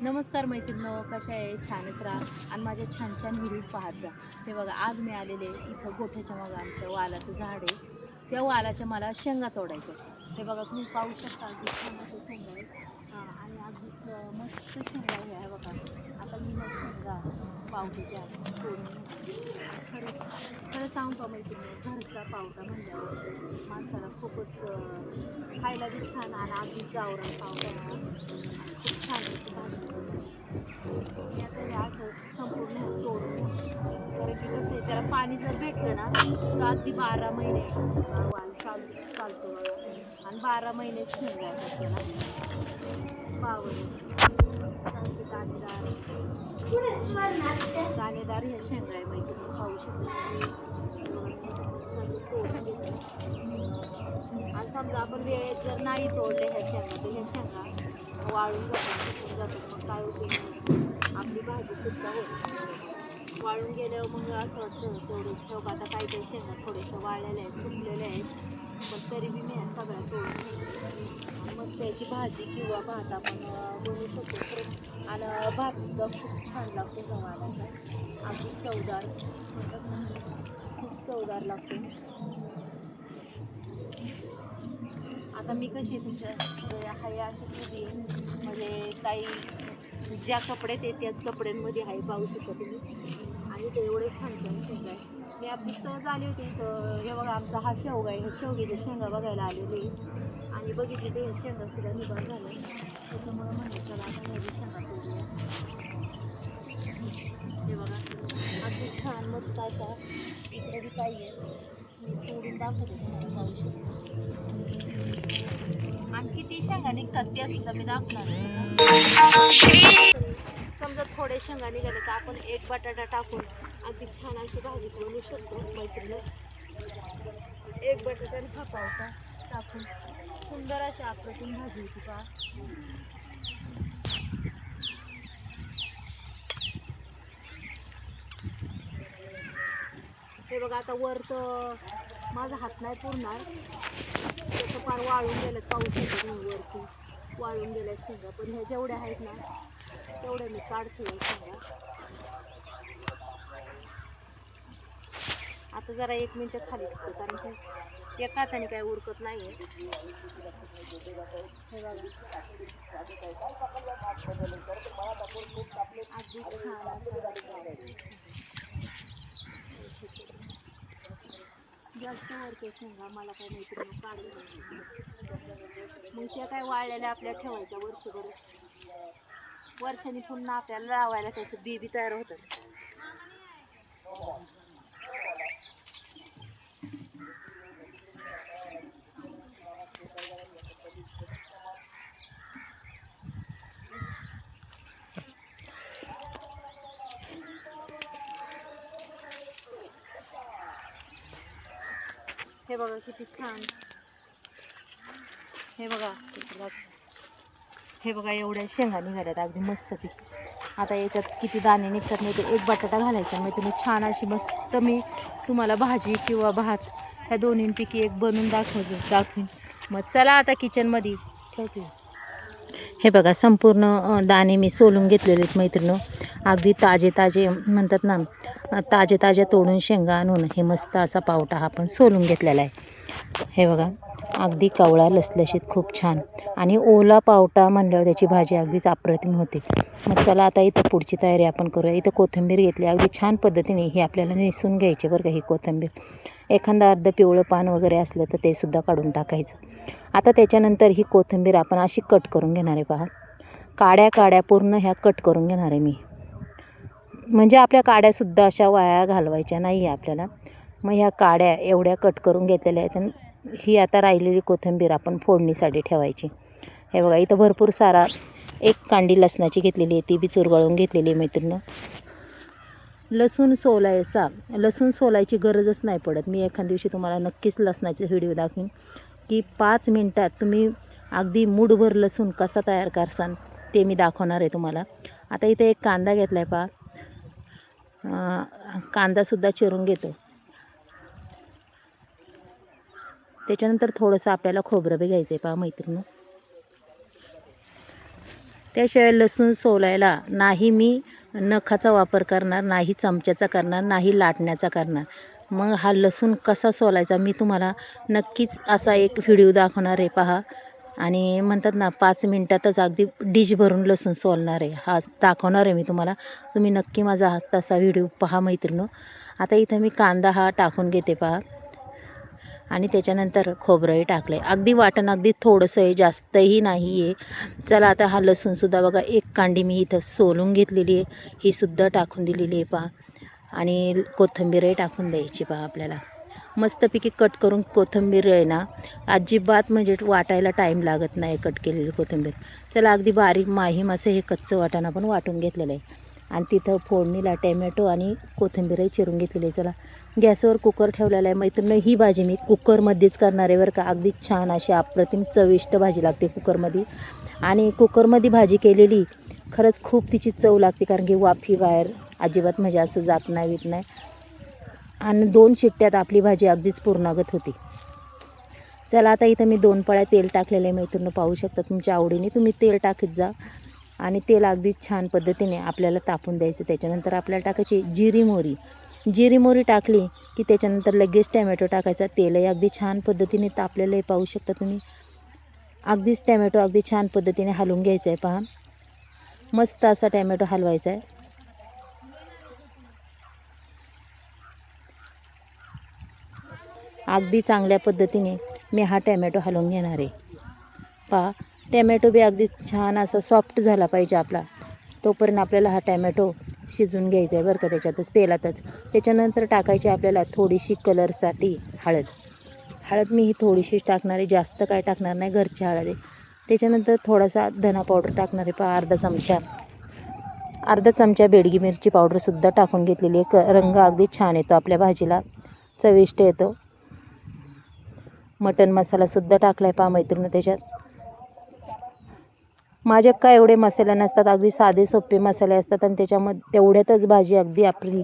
नमस्कार मैत्रिणींनो, कशा आहे? छानच राहा आणि माझ्या छान छान व्हिडिओ पाहत जा. हे बघा, आज मी आलेले इथं गोठ्याच्या मागं आमच्या वालाचं झाड आहे. त्या वालाच्या मला शेंगा तोडायच्या. हे बघा, तुम्ही पाहू शकता अगदी छान असे शेंगा आहेत. आणि अगदीच मस्त शेंगा आहे. हे बघा, आता मी ह्या शेंगा पावट्याच्या तोडून घेते. खरं खरं सांगू का मैत्रिणींनो, घरचा पावटा म्हणल्यावर माणसाला खूपच खायला बी छान आणि अगदी गावरान पावटा खूप छान होती भाजी. मी आता हे असं संपूर्ण तोडून घेते. कारण की कसं आहे, त्याला पाणी जर भेटलं ना तर अगदी 12 महिने वाल चालतो बघा. आणि 12 महिने शेंगा येतात त्याला. पावर असे दाणेदार दाणेदार ह्या शेंगा आहे मैत्रिणी, पाहू शकतो. मस्त असे तोडून घेते. आणि समजा आपण वेळेत जर नाही तोडले ह्या शेंगा तर ह्या शेंगा वाळून जातात, सुकून जातात. मग काय उपयोग नाही, आपली भाजी सुद्धा होत. वाळून गेल्यावर मग असं वाटतं तेवढंच ठेव. आता काही काही शेंगा थोड्याशा वाळलेल्या आहेत, सुकलेल्या आहेत, पण तरी बी मी सगळ्या तोडून घेते. आणि मस्त याची भाजी किंवा भात आपण बनवू शकतो खरंच. आणि भात सुद्धा खूप छान लागतो गव्हाचा, अगदी चवदार, खूप चवदार लागतो. आता मी कशी तुमच्या हाय अशी उभी आहे, म्हणजे काही ज्या कपड्यात आहे त्याच कपड्यांमध्ये आहे, पाहू शकता तुम्ही. आणि ते एवढे छान छान शेंगा आहे. मी आपली सहज आली होती इथं. हे बघा, आमचा हा शेवगा आहे. हे शेवग्याच्या शेंगा बघायला आलेले आणि बघितली तर हे शेंगा सुद्धा निघून झाले. त्याच्यामुळं म्हणलं चला आता ह्याची शेंगा तोडूया. हे बघा, अगदी छान मस्त असा इकडे बी काही आहे. मी तोडून दाखवते तुम्हाला, पाहू शकता. आणि किती शेंगा निघतात त्या सुद्धा मी दाखवणार आहे. समजा थोडे शेंगा निघाले तर आपण एक बटाटा टाकून अगदी छान अशी भाजी बनवू शकतो मैत्रिणी. एक बटाटा आणि हा पावटा टाकून सुंदर अशी अप्रतिम भाजी होती पहा. हे बघा, आता वर तर माझा हात नाही पुरणार, त्याचं फार वाळून गेलं, पाहू शकतो तुम्ही. वरती वाळून गेल्या शेंगा, पण ह्या जेवढ्या आहेत ना तेवढ्या मी काढते शेंगा. आता जरा 1 मिनिट खाली टाकते, कारण की एका हाताने काय उरकत नाही आहे. हे बघा, अगदी छान जास्त वरते शेंगा मला काय मैत्रिणी काढून, मग त्या काय वाळलेल्या आपल्या ठेवायच्या वर्षभर. वर्षांनी पुन्हा आपल्याला लावायला त्याचं बी बी तयार होतं. हे बघा किती छान. हे बघा, हे बघा एवढ्या शेंगा निघाल्यात अगदी मस्त ती. आता याच्यात किती दाणे निघतात नाही तर एक बटाटा घालायचा, मग तुम्ही छान अशी मस्त मी तुम्हाला भाजी किंवा भात ह्या दोन्हींपैकी एक बनवून दाखवीन. मग चला आता किचनमध्ये ठेवते. हे बघा, संपूर्ण दाणे मी सोलून घेतलेले आहेत मैत्रिणी. अगदी ताजे ताजे म्हणतात ना, ताजे ताजे तोडून शेंगा आणून हे मस्त असा पावटा हा पण सोलून घेतलेला आहे. हे बघा, अगदी कवळा लसलशीत खूप छान. आणि ओला पावटा म्हणल्यावर त्याची भाजी अगदीच अप्रतिम होते. मग चला आता इथं पुढची तयारी आपण करूया. इथं कोथिंबीर घेतली, अगदी छान पद्धतीने ही आपल्याला निसून घ्यायची बरं का ही कोथिंबीर. एखादा अर्ध पिवळं पान वगैरे असलं तर ते सुद्धा काढून टाकायचं. आता त्याच्यानंतर ही कोथिंबीर आपण अशी कट करून घेणार आहे पहा. काड्या पूर्ण ह्या कट करून घेणार आहे मी. म्हणजे आपल्या काड्यासुद्धा अशा वाया घालवायच्या नाही आहे आपल्याला. मग ह्या काड्या एवढ्या कट करून घेतलेल्या आहेत. आणि ही आता राहिलेली कोथिंबीर आपण फोडणीसाठी ठेवायची. हे बघा, इथं भरपूर सारा 1 कांडी लसणाची घेतलेली आहे, ती बी चुरगळून घेतलेली आहे मैत्रिणी. लसूण सोलायची गरजच नाही पडत. मी एखाद्या दिवशी तुम्हाला नक्कीच लसणाचे व्हिडिओ दाखवीन की 5 मिनटात तुम्ही अगदी मूठभर लसूण कसा तयार करसान ते मी दाखवणार आहे तुम्हाला. आता इथे एक कांदा घेतला आहे पहा. कांदासुद्धा चिरून घेतो. त्याच्यानंतर थोडंसं आपल्याला खोबरं बी घ्यायचं आहे पहा मैत्रिणी. त्याशिवाय लसूण सोलायला नाही मी नखाचा वापर करणार, नाही चमच्याचा करणार, नाही लाटण्याचा करणार. मग हा लसूण कसा सोलायचा मी तुम्हाला नक्कीच असा एक व्हिडिओ दाखवणार आहे पहा. आणि म्हणतात ना 5 मिनटातच अगदी डिश भरून लसूण सोलणार आहे, हा दाखवणार आहे मी तुम्हाला. तुम्ही नक्की माझा हा तसा व्हिडिओ पहा मैत्रिणींनो. आता इथं मी कांदा हा टाकून घेते पहा. आणि त्याच्यानंतर खोबरंही टाकलं आहे. अगदी वाटण अगदी थोडंसं आहे, जास्तही नाही आहे. चला आता हा लसूणसुद्धा बघा 1 कांडी मी इथं सोलून घेतलेली आहे, ही सुद्धा टाकून दिलेली आहे पहा. आणि कोथिंबीरही टाकून द्यायची पहा आपल्याला. मस्तपैकी कट करून कोथिंबीर आहे ना अजिबात म्हणजे वाटायला टाईम लागत नाही कट केलेली कोथिंबीर. चला अगदी बारीक माहीम असं हे कच्चं वाटण आपण वाटून घेतलेलं आहे. आणि तिथं फोडणीला टॅमॅटो आणि कोथिंबीरही चिरून घेतलेली आहे. चला गॅसवर कुकर ठेवलेला आहे मैत्रिणी. ही भाजी मी कुकरमध्येच करणार आहे बरं का. अगदी छान अशी अप्रतिम चविष्ट भाजी लागते कुकरमध्ये. आणि कुकरमध्ये भाजी केलेली खरंच खूप तिची चव लागते, कारण की वाफी बाहेर अजिबात म्हणजे असं जात नाही नाही. आणि 2 शिट्ट्यात आपली भाजी अगदीच पूर्णागत होती. चला आता इथं मी 2 पळ्या तेल टाकलेलं आहे मैत्रिणी, पाहू शकता. तुमच्या आवडीने तुम्ही तेल टाकत जा. आणि तेल अगदी छान पद्धतीने आपल्याला तापून द्यायचं. त्याच्यानंतर आपल्याला टाकायची जिरी मोहरी. जिरी मोहरी टाकली की त्याच्यानंतर लगेच टॅमॅटो टाकायचा. तेलही अगदी छान पद्धतीने तापलेलं आहे, पाहू शकता तुम्ही. अगदीच टॅमॅटो अगदी छान पद्धतीने हलवून घ्यायचं आहे पहा. मस्त असा टॅमॅटो हलवायचा आहे. अगदी चांगल्या पद्धतीने मी हा टॅमॅटो हलवून घेणार आहे पहा. टॅमॅटो बी अगदी छान असा सॉफ्ट झाला पाहिजे आपला, तोपर्यंत आपल्याला हा टॅमॅटो शिजवून घ्यायचा आहे बरं का, त्याच्यातच तेलातच. त्याच्यानंतर टाकायची आपल्याला थोडीशी कलरसाठी हळद. हळद मी ही थोडीशीच टाकणार आहे, जास्त काय टाकणार नाही, घरची हळद आहे. त्याच्यानंतर थोडासा धना पावडर टाकणार आहे पहा, अर्धा चमचा बेडगी मिरची पावडरसुद्धा टाकून घेतलेली आहे. रंग अगदी छान येतो आपल्या भाजीला, चविष्ट येतो. मटण मसालासुद्धा टाकला आहे पहा मैत्रिणी त्याच्यात. माझ्यात काय एवढे मसाले नसतात, अगदी साधे सोपे मसाले असतात. आणि त्याच्यामध्ये तेवढ्यातच भाजी अगदी आपली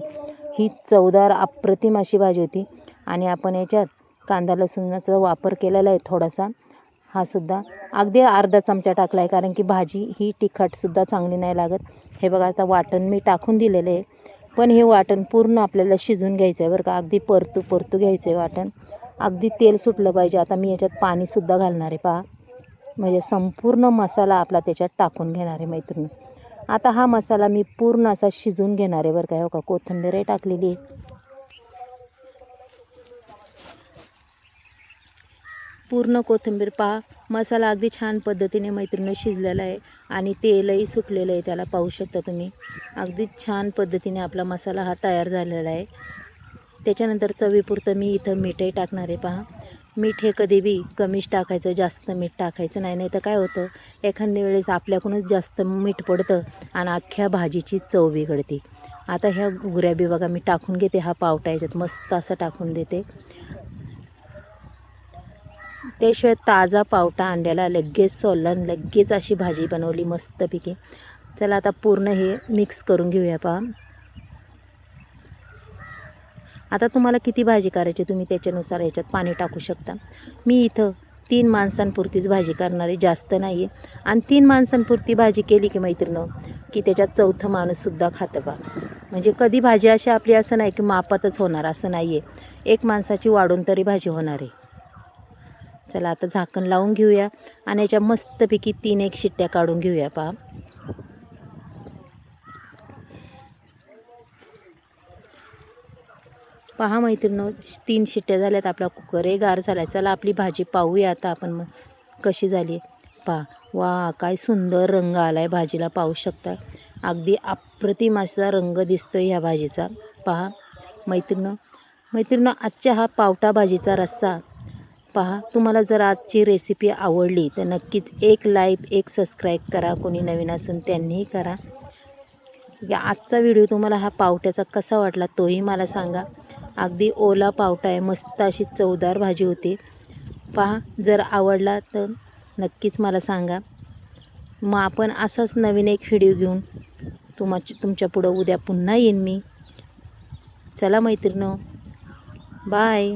ही चवदार अप्रतिम अशी भाजी होती. आणि आपण याच्यात कांदा लसूणाचा वापर केलेला आहे थोडासा, हा सुद्धा अगदी अर्धा चमचा टाकला आहे, कारण की भाजी ही तिखटसुद्धा चांगली नाही लागत. हे बघा आता वाटण मी टाकून दिलेलं आहे, पण हे वाटण पूर्ण आपल्याला शिजून घ्यायचं आहे बरं का. अगदी परतू घ्यायचं आहे वाटण, अगदी तेल सुटलं पाहिजे. आता मी याच्यात पाणीसुद्धा घालणार आहे पहा, म्हणजे संपूर्ण मसाला आपला त्याच्यात टाकून घेणार आहे मैत्रिणी. आता हा मसाला मी पूर्ण असा शिजवून घेणार आहे बरं का. हो का, कोथिंबीरही टाकलेली आहे. पूर्ण कोथिंबीर पहा. मसाला अगदी छान पद्धतीने मैत्रिणी शिजलेला आहे आणि तेलही सुटलेलं आहे त्याला, पाहू शकता तुम्ही. अगदी छान पद्धतीने आपला मसाला हा तयार झालेला आहे. त्याच्यानंतर चवीपुरतं मी इथं मीठही टाकणार आहे पहा. मीठ हे कधी बी कमीच टाकायचं, जास्त मीठ टाकायचं नाही. नाही तर काय होतं, एखाद्या वेळेस आपल्याकडूनच जास्त मीठ पडतं आणि अख्ख्या भाजीची चव बिघडते. आता ह्या घुगऱ्या बी बघा मी टाकून घेते. हा पावटा याच्यात मस्त असं टाकून देते. त्याशिवाय ताजा पावटा आणलेला लगेच सोलला, लगेच अशी भाजी बनवली मस्तपैकी. चला आता पूर्ण हे मिक्स करून घेऊया पहा. आता तुम्हाला किती भाजी करायची तुम्ही त्याच्यानुसार याच्यात पाणी टाकू शकता. मी इथं 3 माणसांपुरतीच भाजी करणार आहे, जास्त नाही आहे. आणि 3 माणसांपुरती भाजी केली की मैत्रिणी की त्याच्यात चौथं माणूससुद्धा खातं बा. म्हणजे कधी भाजी अशी आपली असं नाही की मापातच होणार, असं नाही आहे. 1 माणसाची वाढून तरी भाजी होणार आहे. चला आता झाकण लावून घेऊया आणि याच्या मस्तपैकी 3-1 शिट्ट्या काढून घेऊया पहा. पहा मैत्रिणी 3 शिट्ट्या झाल्यात, आपला कुकरही गार झाला. चला आपली भाजी पाहूया आता आपण मग कशी झाली पहा. वा काय सुंदर रंग आला आहे भाजीला, पाहू शकता. अगदी अप्रतिम असा रंग दिसतो ह्या भाजीचा पहा मैत्रिणी. आजच्या हा पावटा भाजीचा रस्सा पहा. तुम्हाला जर आजची रेसिपी आवडली तर नक्कीच 1 लाईक 1 सबस्क्राईब करा. कोणी नवीन असेल त्यांनीही करा. या आजचा व्हिडिओ तुम्हाला हा पावट्याचा कसा वाटला तोही मला सांगा. अगदी ओला पावटा आहे, मस्त अशी चवदार भाजी होती पहा. जर आवडला तर नक्कीच मला सांगा. मग आपण असाच नवीन एक व्हिडिओ घेऊन तुमच्या पुढं उद्या पुन्हा येईन मी. चला मैत्रिणी, बाय.